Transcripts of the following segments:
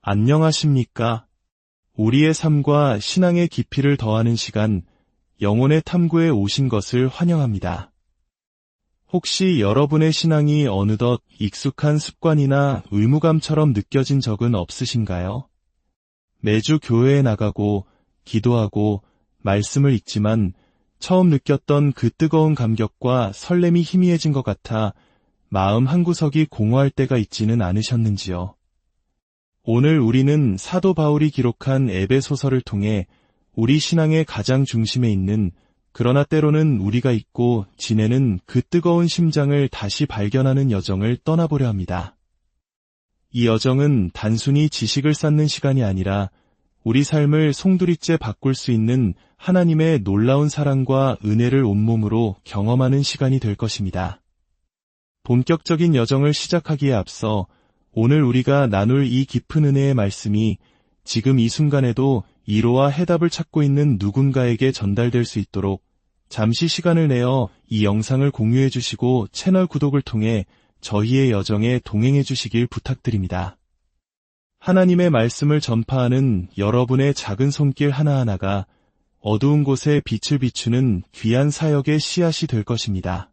안녕하십니까? 우리의 삶과 신앙의 깊이를 더하는 시간, 영혼의 탐구에 오신 것을 환영합니다. 혹시 여러분의 신앙이 어느덧 익숙한 습관이나 의무감처럼 느껴진 적은 없으신가요? 매주 교회에 나가고, 기도하고, 말씀을 읽지만 처음 느꼈던 그 뜨거운 감격과 설렘이 희미해진 것 같아 마음 한구석이 공허할 때가 있지는 않으셨는지요? 오늘 우리는 사도 바울이 기록한 에베소서를 통해 우리 신앙의 가장 중심에 있는, 그러나 때로는 우리가 잊고 지내는 그 뜨거운 심장을 다시 발견하는 여정을 떠나보려 합니다. 이 여정은 단순히 지식을 쌓는 시간이 아니라 우리 삶을 송두리째 바꿀 수 있는 하나님의 놀라운 사랑과 은혜를 온몸으로 경험하는 시간이 될 것입니다. 본격적인 여정을 시작하기에 앞서 오늘 우리가 나눌 이 깊은 은혜의 말씀이 지금 이 순간에도 이로와 해답을 찾고 있는 누군가에게 전달될 수 있도록 잠시 시간을 내어 이 영상을 공유해 주시고 채널 구독을 통해 저희의 여정에 동행해 주시길 부탁드립니다. 하나님의 말씀을 전파하는 여러분의 작은 손길 하나하나가 어두운 곳에 빛을 비추는 귀한 사역의 씨앗이 될 것입니다.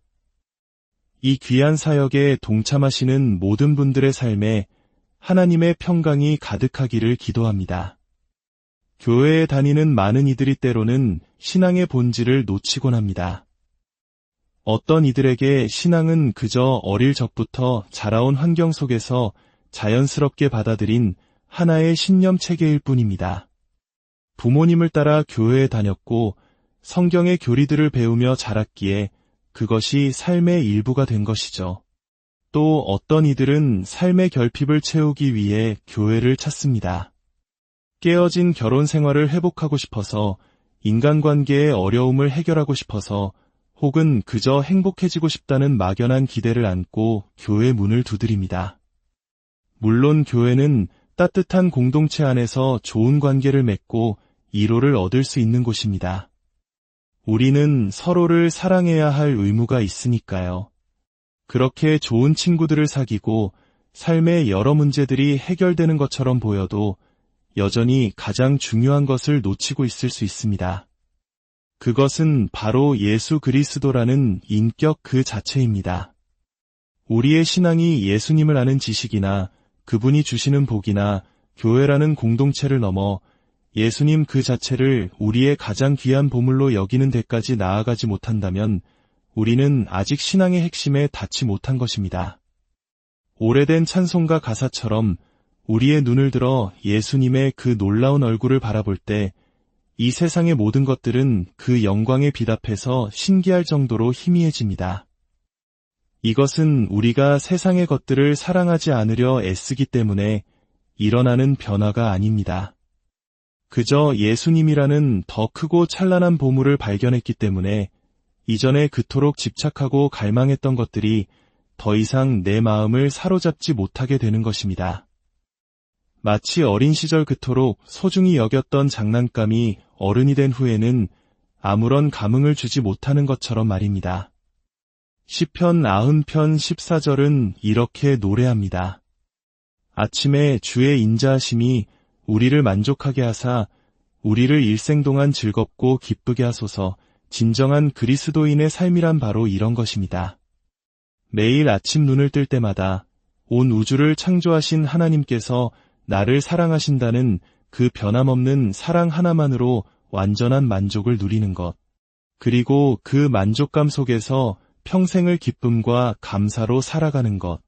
이 귀한 사역에 동참하시는 모든 분들의 삶에 하나님의 평강이 가득하기를 기도합니다. 교회에 다니는 많은 이들이 때로는 신앙의 본질을 놓치곤 합니다. 어떤 이들에게 신앙은 그저 어릴 적부터 자라온 환경 속에서 자연스럽게 받아들인 하나의 신념 체계일 뿐입니다. 부모님을 따라 교회에 다녔고 성경의 교리들을 배우며 자랐기에 그것이 삶의 일부가 된 것이죠. 또 어떤 이들은 삶의 결핍을 채우기 위해 교회를 찾습니다. 깨어진 결혼 생활을 회복하고 싶어서, 인간관계의 어려움을 해결하고 싶어서, 혹은 그저 행복해지고 싶다는 막연한 기대를 안고 교회 문을 두드립니다. 물론 교회는 따뜻한 공동체 안에서 좋은 관계를 맺고 위로를 얻을 수 있는 곳입니다. 우리는 서로를 사랑해야 할 의무가 있으니까요. 그렇게 좋은 친구들을 사귀고 삶의 여러 문제들이 해결되는 것처럼 보여도 여전히 가장 중요한 것을 놓치고 있을 수 있습니다. 그것은 바로 예수 그리스도라는 인격 그 자체입니다. 우리의 신앙이 예수님을 아는 지식이나 그분이 주시는 복이나 교회라는 공동체를 넘어 예수님 그 자체를 우리의 가장 귀한 보물로 여기는 데까지 나아가지 못한다면 우리는 아직 신앙의 핵심에 닿지 못한 것입니다. 오래된 찬송가 가사처럼 우리의 눈을 들어 예수님의 그 놀라운 얼굴을 바라볼 때 이 세상의 모든 것들은 그 영광의 빛 앞에서 신기할 정도로 희미해집니다. 이것은 우리가 세상의 것들을 사랑하지 않으려 애쓰기 때문에 일어나는 변화가 아닙니다. 그저 예수님이라는 더 크고 찬란한 보물을 발견했기 때문에 이전에 그토록 집착하고 갈망했던 것들이 더 이상 내 마음을 사로잡지 못하게 되는 것입니다. 마치 어린 시절 그토록 소중히 여겼던 장난감이 어른이 된 후에는 아무런 감흥을 주지 못하는 것처럼 말입니다. 시편 90편 14절은 이렇게 노래합니다. 아침에 주의 인자하심이 우리를 만족하게 하사 우리를 일생 동안 즐겁고 기쁘게 하소서. 진정한 그리스도인의 삶이란 바로 이런 것입니다. 매일 아침 눈을 뜰 때마다 온 우주를 창조하신 하나님께서 나를 사랑하신다는 그 변함없는 사랑 하나만으로 완전한 만족을 누리는 것. 그리고 그 만족감 속에서 평생을 기쁨과 감사로 살아가는 것.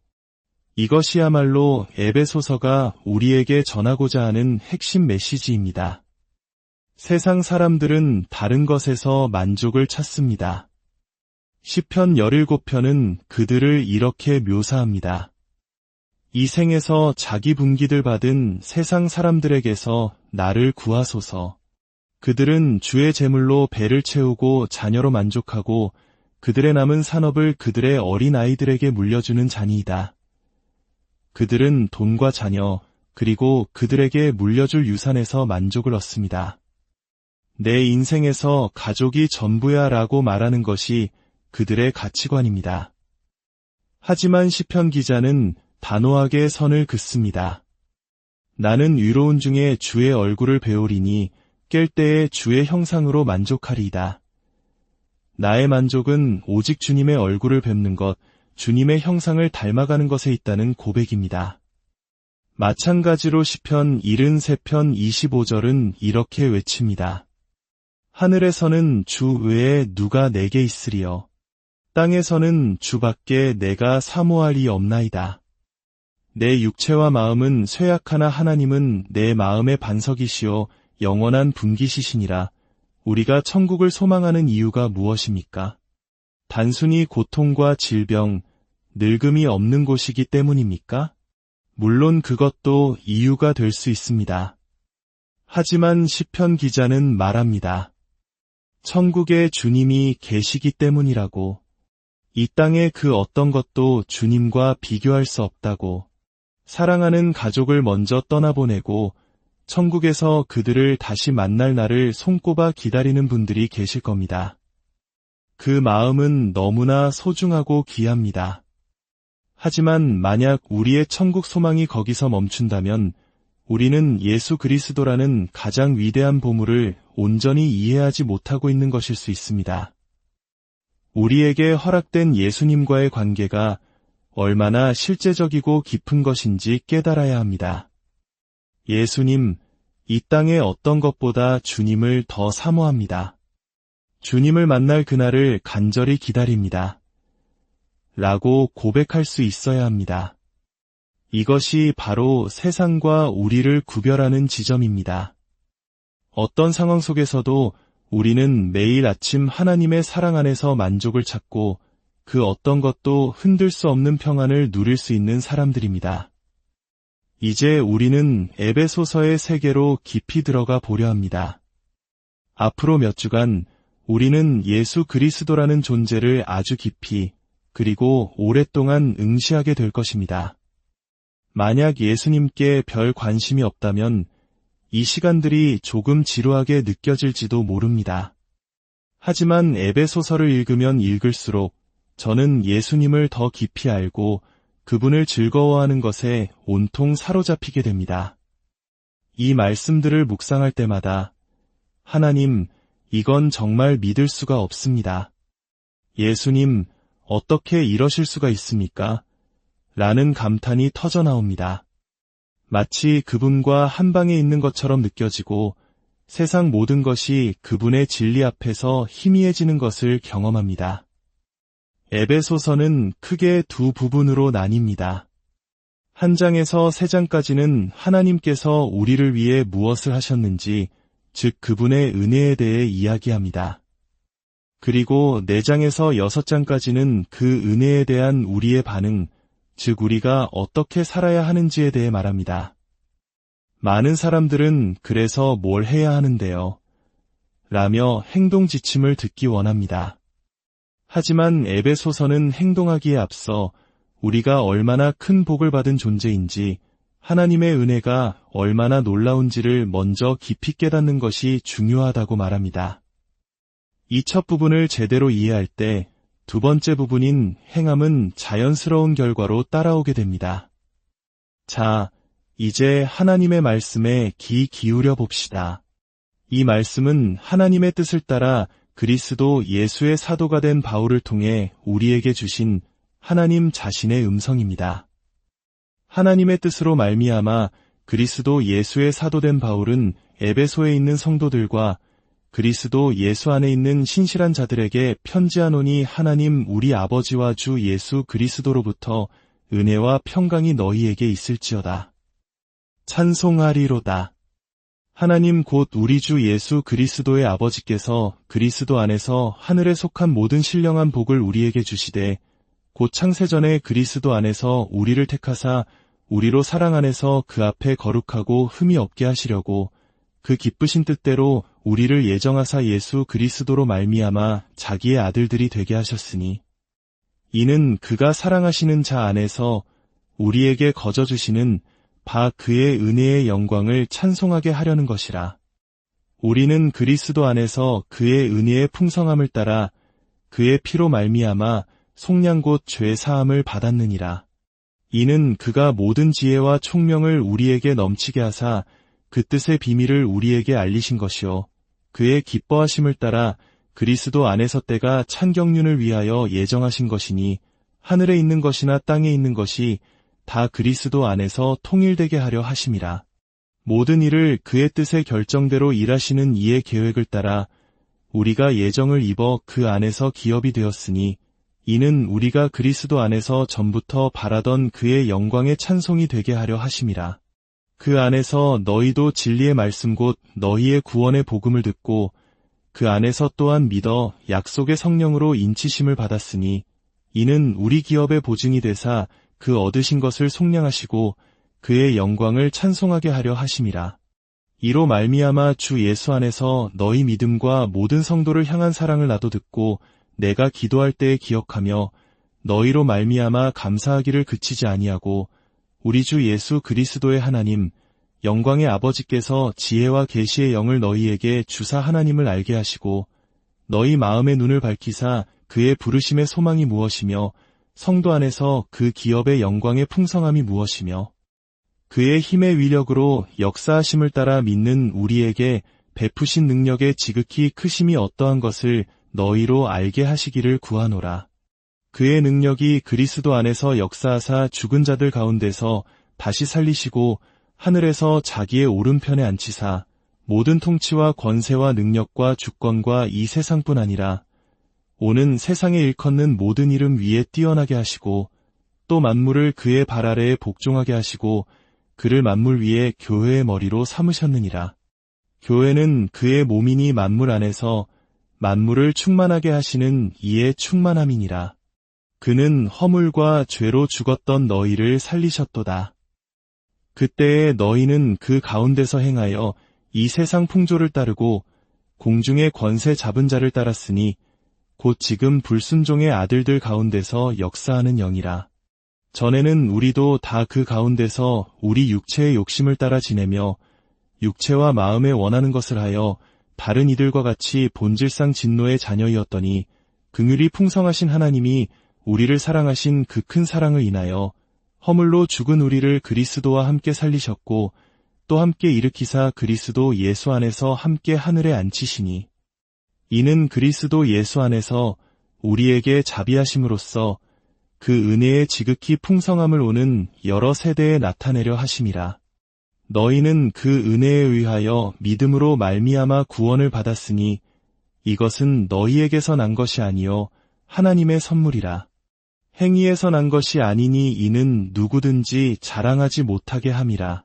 이것이야말로 에베소서가 우리에게 전하고자 하는 핵심 메시지입니다. 세상 사람들은 다른 것에서 만족을 찾습니다. 시편 17편은 그들을 이렇게 묘사합니다. 이 생에서 자기 분기들 받은 세상 사람들에게서 나를 구하소서. 그들은 주의 재물로 배를 채우고 자녀로 만족하고 그들의 남은 산업을 그들의 어린 아이들에게 물려주는 자니이다. 그들은 돈과 자녀, 그리고 그들에게 물려줄 유산에서 만족을 얻습니다. 내 인생에서 가족이 전부야 라고 말하는 것이 그들의 가치관입니다. 하지만 시편 기자는 단호하게 선을 긋습니다. 나는 위로운 중에 주의 얼굴을 배우리니 깰 때에 주의 형상으로 만족하리이다. 나의 만족은 오직 주님의 얼굴을 뵙는 것, 주님의 형상을 닮아가는 것에 있다는 고백입니다. 마찬가지로 시편 73편 25절은 이렇게 외칩니다. 하늘에서는 주 외에 누가 내게 있으리요. 땅에서는 주밖에 내가 사모할이 없나이다. 내 육체와 마음은 쇠약하나 하나님은 내 마음의 반석이시요 영원한 분기시시니라. 우리가 천국을 소망하는 이유가 무엇입니까? 단순히 고통과 질병, 늙음이 없는 곳이기 때문입니까? 물론 그것도 이유가 될 수 있습니다. 하지만 시편 기자는 말합니다. 천국에 주님이 계시기 때문이라고. 이 땅의 그 어떤 것도 주님과 비교할 수 없다고. 사랑하는 가족을 먼저 떠나보내고 천국에서 그들을 다시 만날 날을 손꼽아 기다리는 분들이 계실 겁니다. 그 마음은 너무나 소중하고 귀합니다. 하지만 만약 우리의 천국 소망이 거기서 멈춘다면 우리는 예수 그리스도라는 가장 위대한 보물을 온전히 이해하지 못하고 있는 것일 수 있습니다. 우리에게 허락된 예수님과의 관계가 얼마나 실제적이고 깊은 것인지 깨달아야 합니다. 예수님, 이 땅의 어떤 것보다 주님을 더 사모합니다. 주님을 만날 그날을 간절히 기다립니다. 라고 고백할 수 있어야 합니다. 이것이 바로 세상과 우리를 구별하는 지점입니다. 어떤 상황 속에서도 우리는 매일 아침 하나님의 사랑 안에서 만족을 찾고 그 어떤 것도 흔들 수 없는 평안을 누릴 수 있는 사람들입니다. 이제 우리는 에베소서의 세계로 깊이 들어가 보려 합니다. 앞으로 몇 주간 우리는 예수 그리스도라는 존재를 아주 깊이 그리고 오랫동안 응시하게 될 것입니다. 만약 예수님께 별 관심이 없다면 이 시간들이 조금 지루하게 느껴질지도 모릅니다. 하지만 에베소서를 읽으면 읽을수록 저는 예수님을 더 깊이 알고 그분을 즐거워하는 것에 온통 사로잡히게 됩니다. 이 말씀들을 묵상할 때마다 하나님, 이건 정말 믿을 수가 없습니다. 예수님, 어떻게 이러실 수가 있습니까? 라는 감탄이 터져나옵니다. 마치 그분과 한 방에 있는 것처럼 느껴지고 세상 모든 것이 그분의 진리 앞에서 희미해지는 것을 경험합니다. 에베소서는 크게 두 부분으로 나뉩니다. 한 장에서 3장까지는 하나님께서 우리를 위해 무엇을 하셨는지, 즉 그분의 은혜에 대해 이야기합니다. 그리고 4장에서 6장까지는 그 은혜에 대한 우리의 반응, 즉 우리가 어떻게 살아야 하는지에 대해 말합니다. 많은 사람들은 그래서 뭘 해야 하는데요? 라며 행동 지침을 듣기 원합니다. 하지만 에베소서는 행동하기에 앞서 우리가 얼마나 큰 복을 받은 존재인지, 하나님의 은혜가 얼마나 놀라운지를 먼저 깊이 깨닫는 것이 중요하다고 말합니다. 이 첫 부분을 제대로 이해할 때 두 번째 부분인 행함은 자연스러운 결과로 따라오게 됩니다. 자, 이제 하나님의 말씀에 귀 기울여 봅시다. 이 말씀은 하나님의 뜻을 따라 그리스도 예수의 사도가 된 바울을 통해 우리에게 주신 하나님 자신의 음성입니다. 하나님의 뜻으로 말미암아 그리스도 예수의 사도된 바울은 에베소에 있는 성도들과 그리스도 예수 안에 있는 신실한 자들에게 편지하노니 하나님 우리 아버지와 주 예수 그리스도로부터 은혜와 평강이 너희에게 있을지어다. 찬송하리로다. 하나님 곧 우리 주 예수 그리스도의 아버지께서 그리스도 안에서 하늘에 속한 모든 신령한 복을 우리에게 주시되 곧 창세전에 그리스도 안에서 우리를 택하사 우리로 사랑 안에서 그 앞에 거룩하고 흠이 없게 하시려고 그 기쁘신 뜻대로 우리를 예정하사 예수 그리스도로 말미암아 자기의 아들들이 되게 하셨으니 이는 그가 사랑하시는 자 안에서 우리에게 거저주시는 바 그의 은혜의 영광을 찬송하게 하려는 것이라. 우리는 그리스도 안에서 그의 은혜의 풍성함을 따라 그의 피로 말미암아 속량 곧 죄 사함을 받았느니라. 이는 그가 모든 지혜와 총명을 우리에게 넘치게 하사 그 뜻의 비밀을 우리에게 알리신 것이요 그의 기뻐하심을 따라 그리스도 안에서 때가 찬경륜을 위하여 예정하신 것이니 하늘에 있는 것이나 땅에 있는 것이 다 그리스도 안에서 통일되게 하려 하심이라. 모든 일을 그의 뜻의 결정대로 일하시는 이의 계획을 따라 우리가 예정을 입어 그 안에서 기업이 되었으니 이는 우리가 그리스도 안에서 전부터 바라던 그의 영광의 찬송이 되게 하려 하심이라. 그 안에서 너희도 진리의 말씀 곧 너희의 구원의 복음을 듣고 그 안에서 또한 믿어 약속의 성령으로 인치심을 받았으니 이는 우리 기업의 보증이 되사 그 얻으신 것을 속량하시고 그의 영광을 찬송하게 하려 하심이라. 이로 말미암아 주 예수 안에서 너희 믿음과 모든 성도를 향한 사랑을 나도 듣고 내가 기도할 때에 기억하며 너희로 말미암아 감사하기를 그치지 아니하고 우리 주 예수 그리스도의 하나님 영광의 아버지께서 지혜와 계시의 영을 너희에게 주사 하나님을 알게 하시고 너희 마음의 눈을 밝히사 그의 부르심의 소망이 무엇이며 성도 안에서 그 기업의 영광의 풍성함이 무엇이며 그의 힘의 위력으로 역사하심을 따라 믿는 우리에게 베푸신 능력의 지극히 크심이 어떠한 것을 너희로 알게 하시기를 구하노라. 그의 능력이 그리스도 안에서 역사하사 죽은 자들 가운데서 다시 살리시고 하늘에서 자기의 오른편에 앉히사 모든 통치와 권세와 능력과 주권과 이 세상뿐 아니라 오는 세상에 일컫는 모든 이름 위에 뛰어나게 하시고 또 만물을 그의 발 아래에 복종하게 하시고 그를 만물 위에 교회의 머리로 삼으셨느니라. 교회는 그의 몸이니 만물 안에서 만물을 충만하게 하시는 이의 충만함이니라. 그는 허물과 죄로 죽었던 너희를 살리셨도다. 그때에 너희는 그 가운데서 행하여 이 세상 풍조를 따르고 공중의 권세 잡은 자를 따랐으니 곧 지금 불순종의 아들들 가운데서 역사하는 영이라. 전에는 우리도 다 그 가운데서 우리 육체의 욕심을 따라 지내며 육체와 마음에 원하는 것을 하여 다른 이들과 같이 본질상 진노의 자녀이었더니 긍휼이 풍성하신 하나님이 우리를 사랑하신 그 큰 사랑을 인하여 허물로 죽은 우리를 그리스도와 함께 살리셨고 또 함께 일으키사 그리스도 예수 안에서 함께 하늘에 앉히시니 이는 그리스도 예수 안에서 우리에게 자비하심으로써 그 은혜의 지극히 풍성함을 오는 여러 세대에 나타내려 하심이라. 너희는 그 은혜에 의하여 믿음으로 말미암아 구원을 받았으니 이것은 너희에게서 난 것이 아니요 하나님의 선물이라. 행위에서 난 것이 아니니 이는 누구든지 자랑하지 못하게 함이라.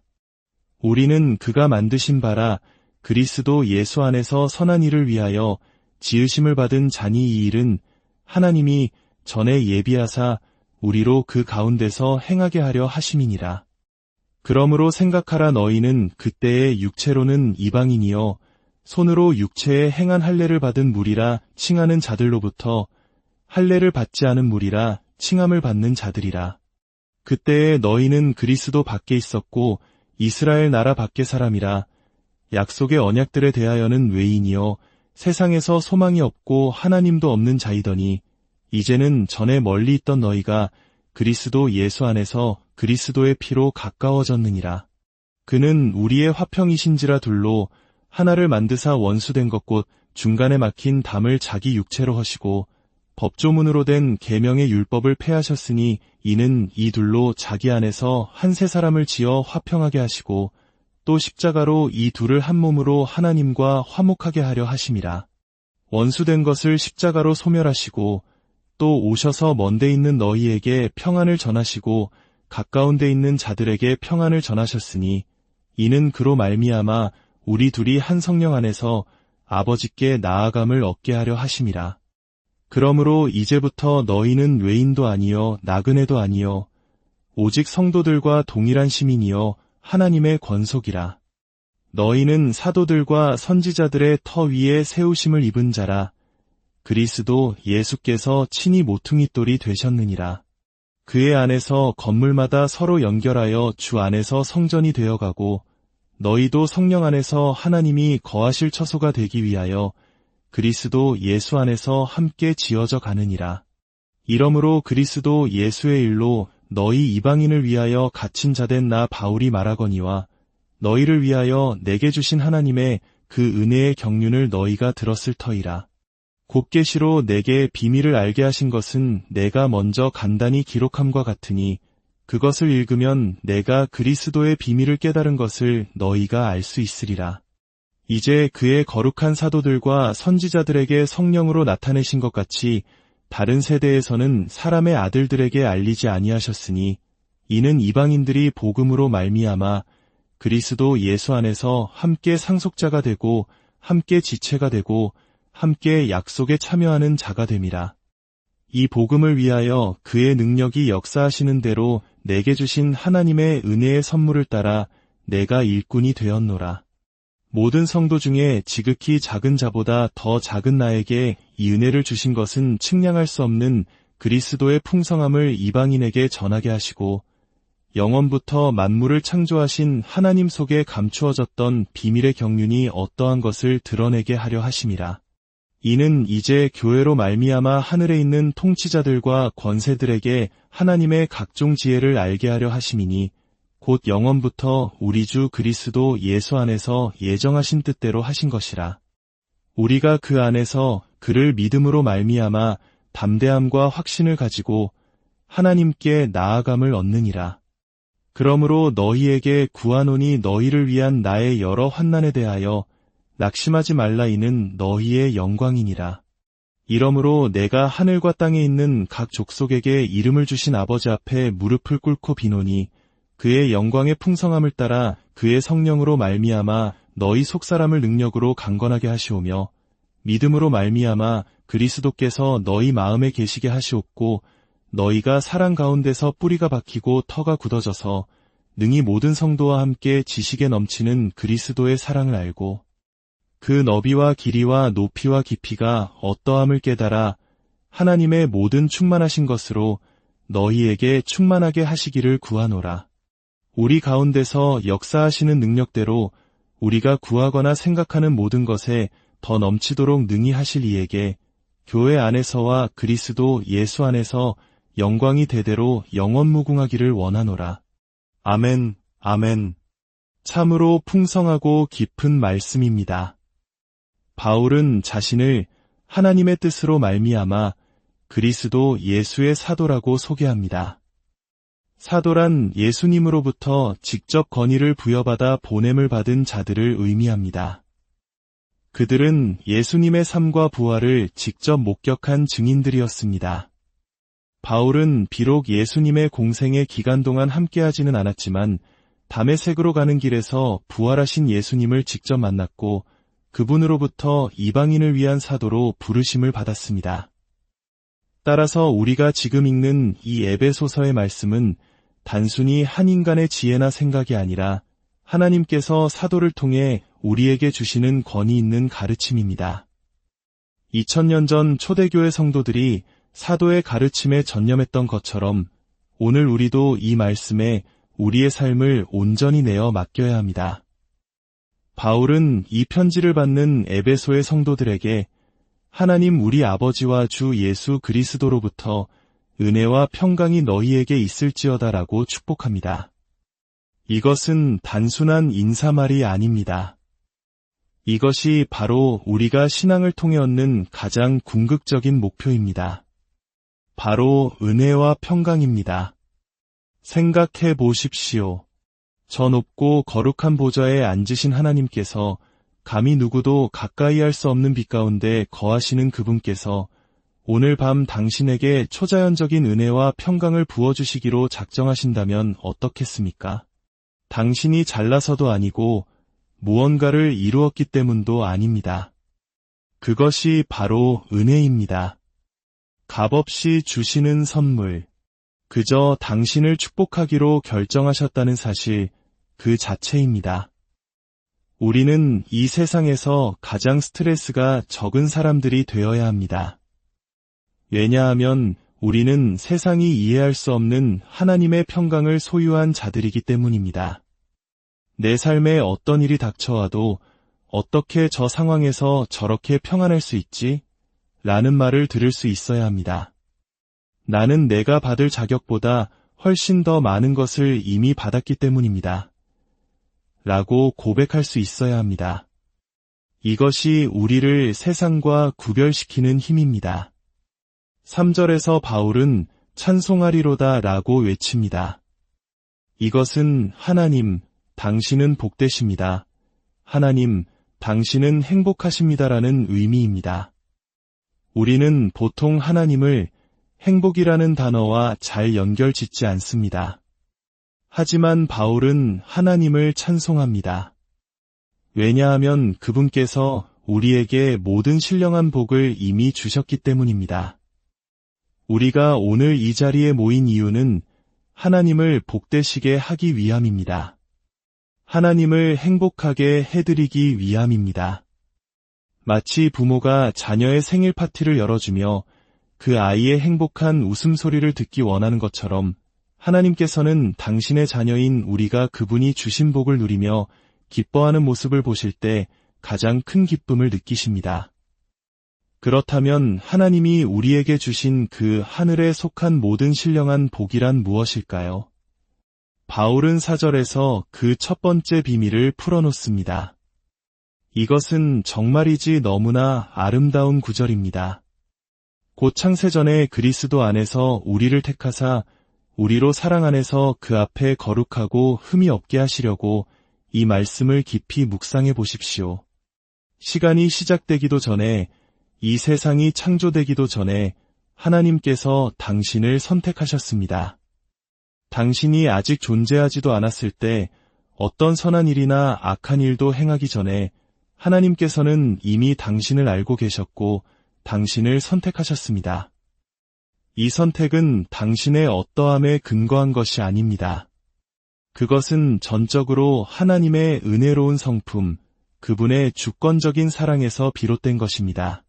우리는 그가 만드신 바라 그리스도 예수 안에서 선한 일을 위하여 지으심을 받은 자니 이 일은 하나님이 전에 예비하사 우리로 그 가운데서 행하게 하려 하심이니라. 그러므로 생각하라 너희는 그때의 육체로는 이방인이요 손으로 육체에 행한 할례를 받은 무리라 칭하는 자들로부터 할례를 받지 않은 무리라 칭함을 받는 자들이라. 그때에 너희는 그리스도 밖에 있었고 이스라엘 나라 밖의 사람이라. 약속의 언약들에 대하여는 외인이요 세상에서 소망이 없고 하나님도 없는 자이더니 이제는 전에 멀리 있던 너희가 그리스도 예수 안에서 그리스도의 피로 가까워졌느니라. 그는 우리의 화평이신지라 둘로 하나를 만드사 원수된 것 곧 중간에 막힌 담을 자기 육체로 하시고 법조문으로 된 계명의 율법을 폐하셨으니 이는 이 둘로 자기 안에서 한 세 사람을 지어 화평하게 하시고 또 십자가로 이 둘을 한 몸으로 하나님과 화목하게 하려 하심이라. 원수된 것을 십자가로 소멸하시고 또 오셔서 먼데 있는 너희에게 평안을 전하시고 가까운 데 있는 자들에게 평안을 전하셨으니 이는 그로 말미암아 우리 둘이 한 성령 안에서 아버지께 나아감을 얻게 하려 하심이라. 그러므로 이제부터 너희는 외인도 아니요 나그네도 아니요 오직 성도들과 동일한 시민이요 하나님의 권속이라. 너희는 사도들과 선지자들의 터 위에 세우심을 입은 자라. 그리스도 예수께서 친히 모퉁이 돌이 되셨느니라. 그의 안에서 건물마다 서로 연결하여 주 안에서 성전이 되어가고 너희도 성령 안에서 하나님이 거하실 처소가 되기 위하여 그리스도 예수 안에서 함께 지어져 가느니라. 이러므로 그리스도 예수의 일로 너희 이방인을 위하여 갇힌 자된 나 바울이 말하거니와 너희를 위하여 내게 주신 하나님의 그 은혜의 경륜을 너희가 들었을 터이라. 곧 계시로 내게 비밀을 알게 하신 것은 내가 먼저 간단히 기록함과 같으니 그것을 읽으면 내가 그리스도의 비밀을 깨달은 것을 너희가 알 수 있으리라. 이제 그의 거룩한 사도들과 선지자들에게 성령으로 나타내신 것 같이 다른 세대에서는 사람의 아들들에게 알리지 아니하셨으니 이는 이방인들이 복음으로 말미암아 그리스도 예수 안에서 함께 상속자가 되고 함께 지체가 되고 함께 약속에 참여하는 자가 됨이라. 이 복음을 위하여 그의 능력이 역사하시는 대로 내게 주신 하나님의 은혜의 선물을 따라 내가 일꾼이 되었노라. 모든 성도 중에 지극히 작은 자보다 더 작은 나에게 이 은혜를 주신 것은 측량할 수 없는 그리스도의 풍성함을 이방인에게 전하게 하시고 영원부터 만물을 창조하신 하나님 속에 감추어졌던 비밀의 경륜이 어떠한 것을 드러내게 하려 하심이라. 이는 이제 교회로 말미암아 하늘에 있는 통치자들과 권세들에게 하나님의 각종 지혜를 알게 하려 하심이니 곧 영원부터 우리 주 그리스도 예수 안에서 예정하신 뜻대로 하신 것이라. 우리가 그 안에서 그를 믿음으로 말미암아 담대함과 확신을 가지고 하나님께 나아감을 얻느니라. 그러므로 너희에게 구하노니 너희를 위한 나의 여러 환난에 대하여 낙심하지 말라. 이는 너희의 영광이니라. 이러므로 내가 하늘과 땅에 있는 각 족속에게 이름을 주신 아버지 앞에 무릎을 꿇고 비노니 그의 영광의 풍성함을 따라 그의 성령으로 말미암아 너희 속사람을 능력으로 강건하게 하시오며 믿음으로 말미암아 그리스도께서 너희 마음에 계시게 하시옵고 너희가 사랑 가운데서 뿌리가 박히고 터가 굳어져서 능히 모든 성도와 함께 지식에 넘치는 그리스도의 사랑을 알고 그 너비와 길이와 높이와 깊이가 어떠함을 깨달아 하나님의 모든 충만하신 것으로 너희에게 충만하게 하시기를 구하노라. 우리 가운데서 역사하시는 능력대로 우리가 구하거나 생각하는 모든 것에 더 넘치도록 능히 하실 이에게 교회 안에서와 그리스도 예수 안에서 영광이 대대로 영원무궁하기를 원하노라. 아멘, 아멘. 참으로 풍성하고 깊은 말씀입니다. 바울은 자신을 하나님의 뜻으로 말미암아 그리스도 예수의 사도라고 소개합니다. 사도란 예수님으로부터 직접 권위를 부여받아 보냄을 받은 자들을 의미합니다. 그들은 예수님의 삶과 부활을 직접 목격한 증인들이었습니다. 바울은 비록 예수님의 공생의 기간 동안 함께하지는 않았지만 다메섹으로 가는 길에서 부활하신 예수님을 직접 만났고 그분으로부터 이방인을 위한 사도로 부르심을 받았습니다. 따라서 우리가 지금 읽는 이 에베소서의 말씀은 단순히 한 인간의 지혜나 생각이 아니라 하나님께서 사도를 통해 우리에게 주시는 권위 있는 가르침입니다. 2000년 전 초대교회 성도들이 사도의 가르침에 전념했던 것처럼 오늘 우리도 이 말씀에 우리의 삶을 온전히 내어 맡겨야 합니다. 바울은 이 편지를 받는 에베소의 성도들에게 하나님 우리 아버지와 주 예수 그리스도로부터 은혜와 평강이 너희에게 있을지어다라고 축복합니다. 이것은 단순한 인사말이 아닙니다. 이것이 바로 우리가 신앙을 통해 얻는 가장 궁극적인 목표입니다. 바로 은혜와 평강입니다. 생각해 보십시오. 저 높고 거룩한 보좌에 앉으신 하나님께서 감히 누구도 가까이 할 수 없는 빛 가운데 거하시는 그분께서 오늘 밤 당신에게 초자연적인 은혜와 평강을 부어주시기로 작정하신다면 어떻겠습니까? 당신이 잘나서도 아니고 무언가를 이루었기 때문도 아닙니다. 그것이 바로 은혜입니다. 값없이 주시는 선물, 그저 당신을 축복하기로 결정하셨다는 사실 그 자체입니다. 우리는 이 세상에서 가장 스트레스가 적은 사람들이 되어야 합니다. 왜냐하면 우리는 세상이 이해할 수 없는 하나님의 평강을 소유한 자들이기 때문입니다. 내 삶에 어떤 일이 닥쳐와도 어떻게 저 상황에서 저렇게 평안할 수 있지? 라는 말을 들을 수 있어야 합니다. 나는 내가 받을 자격보다 훨씬 더 많은 것을 이미 받았기 때문입니다. 라고 고백할 수 있어야 합니다. 이것이 우리를 세상과 구별시키는 힘입니다. 3절에서 바울은 찬송하리로다 라고 외칩니다. 이것은 하나님, 당신은 복되십니다. 하나님, 당신은 행복하십니다라는 의미입니다. 우리는 보통 하나님을 행복이라는 단어와 잘 연결짓지 않습니다. 하지만 바울은 하나님을 찬송합니다. 왜냐하면 그분께서 우리에게 모든 신령한 복을 이미 주셨기 때문입니다. 우리가 오늘 이 자리에 모인 이유는 하나님을 복되시게 하기 위함입니다. 하나님을 행복하게 해드리기 위함입니다. 마치 부모가 자녀의 생일 파티를 열어주며 그 아이의 행복한 웃음소리를 듣기 원하는 것처럼 하나님께서는 당신의 자녀인 우리가 그분이 주신 복을 누리며 기뻐하는 모습을 보실 때 가장 큰 기쁨을 느끼십니다. 그렇다면 하나님이 우리에게 주신 그 하늘에 속한 모든 신령한 복이란 무엇일까요? 바울은 4절에서 그 첫 번째 비밀을 풀어놓습니다. 이것은 정말이지 너무나 아름다운 구절입니다. 곧 창세전에 그리스도 안에서 우리를 택하사 우리로 사랑 안에서 그 앞에 거룩하고 흠이 없게 하시려고 이 말씀을 깊이 묵상해 보십시오. 시간이 시작되기도 전에, 이 세상이 창조되기도 전에 하나님께서 당신을 선택하셨습니다. 당신이 아직 존재하지도 않았을 때 어떤 선한 일이나 악한 일도 행하기 전에 하나님께서는 이미 당신을 알고 계셨고 당신을 선택하셨습니다. 이 선택은 당신의 어떠함에 근거한 것이 아닙니다. 그것은 전적으로 하나님의 은혜로운 성품, 그분의 주권적인 사랑에서 비롯된 것입니다.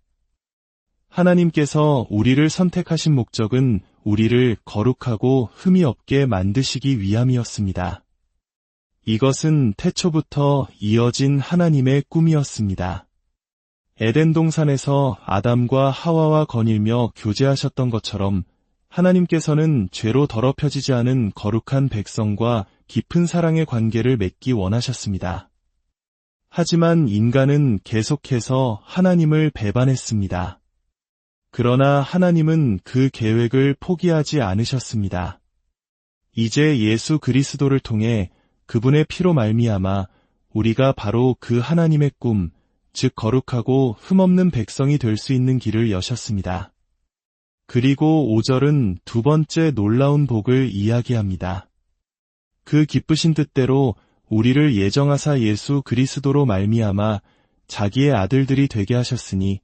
하나님께서 우리를 선택하신 목적은 우리를 거룩하고 흠이 없게 만드시기 위함이었습니다. 이것은 태초부터 이어진 하나님의 꿈이었습니다. 에덴 동산에서 아담과 하와와 거닐며 교제하셨던 것처럼 하나님께서는 죄로 더럽혀지지 않은 거룩한 백성과 깊은 사랑의 관계를 맺기 원하셨습니다. 하지만 인간은 계속해서 하나님을 배반했습니다. 그러나 하나님은 그 계획을 포기하지 않으셨습니다. 이제 예수 그리스도를 통해 그분의 피로 말미암아 우리가 바로 그 하나님의 꿈, 즉 거룩하고 흠없는 백성이 될 수 있는 길을 여셨습니다. 그리고 5절은 두 번째 놀라운 복을 이야기합니다. 그 기쁘신 뜻대로 우리를 예정하사 예수 그리스도로 말미암아 자기의 아들들이 되게 하셨으니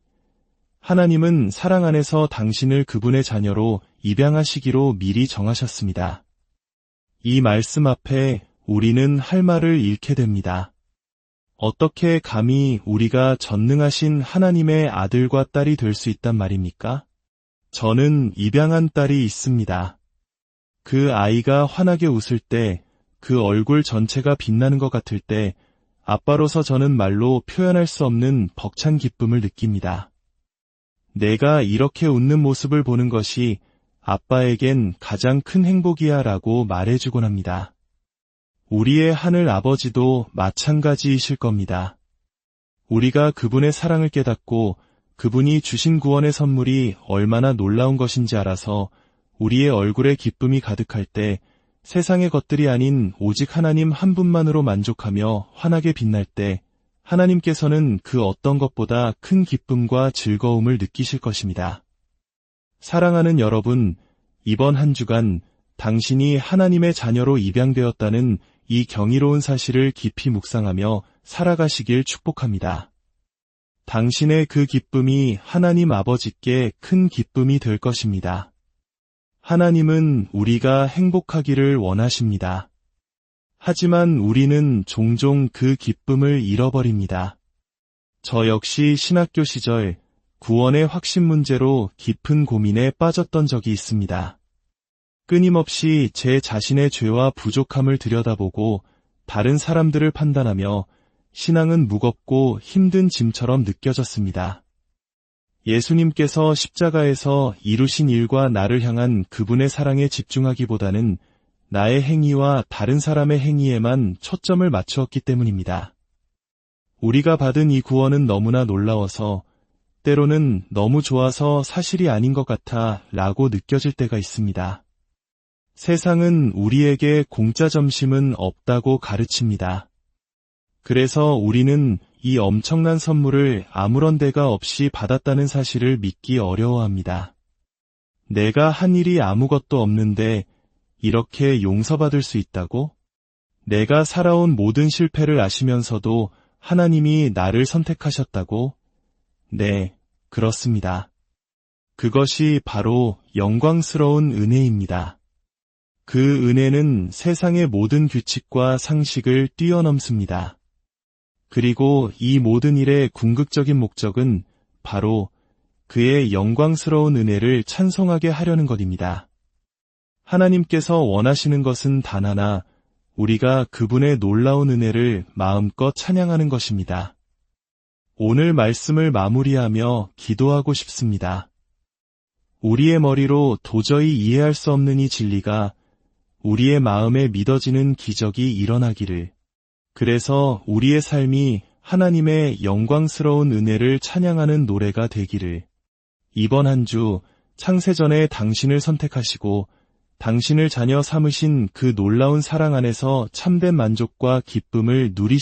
하나님은 사랑 안에서 당신을 그분의 자녀로 입양하시기로 미리 정하셨습니다. 이 말씀 앞에 우리는 할 말을 잃게 됩니다. 어떻게 감히 우리가 전능하신 하나님의 아들과 딸이 될 수 있단 말입니까? 저는 입양한 딸이 있습니다. 그 아이가 환하게 웃을 때, 그 얼굴 전체가 빛나는 것 같을 때, 아빠로서 저는 말로 표현할 수 없는 벅찬 기쁨을 느낍니다. 내가 이렇게 웃는 모습을 보는 것이 아빠에겐 가장 큰 행복이야 라고 말해주곤 합니다. 우리의 하늘 아버지도 마찬가지이실 겁니다. 우리가 그분의 사랑을 깨닫고 그분이 주신 구원의 선물이 얼마나 놀라운 것인지 알아서 우리의 얼굴에 기쁨이 가득할 때 세상의 것들이 아닌 오직 하나님 한 분만으로 만족하며 환하게 빛날 때 하나님께서는 그 어떤 것보다 큰 기쁨과 즐거움을 느끼실 것입니다. 사랑하는 여러분, 이번 한 주간 당신이 하나님의 자녀로 입양되었다는 이 경이로운 사실을 깊이 묵상하며 살아가시길 축복합니다. 당신의 그 기쁨이 하나님 아버지께 큰 기쁨이 될 것입니다. 하나님은 우리가 행복하기를 원하십니다. 하지만 우리는 종종 그 기쁨을 잃어버립니다. 저 역시 신학교 시절 구원의 확신 문제로 깊은 고민에 빠졌던 적이 있습니다. 끊임없이 제 자신의 죄와 부족함을 들여다보고 다른 사람들을 판단하며 신앙은 무겁고 힘든 짐처럼 느껴졌습니다. 예수님께서 십자가에서 이루신 일과 나를 향한 그분의 사랑에 집중하기보다는 나의 행위와 다른 사람의 행위에만 초점을 맞추었기 때문입니다. 우리가 받은 이 구원은 너무나 놀라워서 때로는 너무 좋아서 사실이 아닌 것 같아 라고 느껴질 때가 있습니다. 세상은 우리에게 공짜 점심은 없다고 가르칩니다. 그래서 우리는 이 엄청난 선물을 아무런 대가 없이 받았다는 사실을 믿기 어려워합니다. 내가 한 일이 아무것도 없는데 이렇게 용서받을 수 있다고? 내가 살아온 모든 실패를 아시면서도 하나님이 나를 선택하셨다고? 네, 그렇습니다. 그것이 바로 영광스러운 은혜입니다. 그 은혜는 세상의 모든 규칙과 상식을 뛰어넘습니다. 그리고 이 모든 일의 궁극적인 목적은 바로 그의 영광스러운 은혜를 찬송하게 하려는 것입니다. 하나님께서 원하시는 것은 단 하나, 우리가 그분의 놀라운 은혜를 마음껏 찬양하는 것입니다. 오늘 말씀을 마무리하며 기도하고 싶습니다. 우리의 머리로 도저히 이해할 수 없는 이 진리가 우리의 마음에 믿어지는 기적이 일어나기를, 그래서 우리의 삶이 하나님의 영광스러운 은혜를 찬양하는 노래가 되기를, 이번 한 주 창세전에 당신을 선택하시고 당신을 자녀 삼으신 그 놀라운 사랑 안에서 참된 만족과 기쁨을 누리시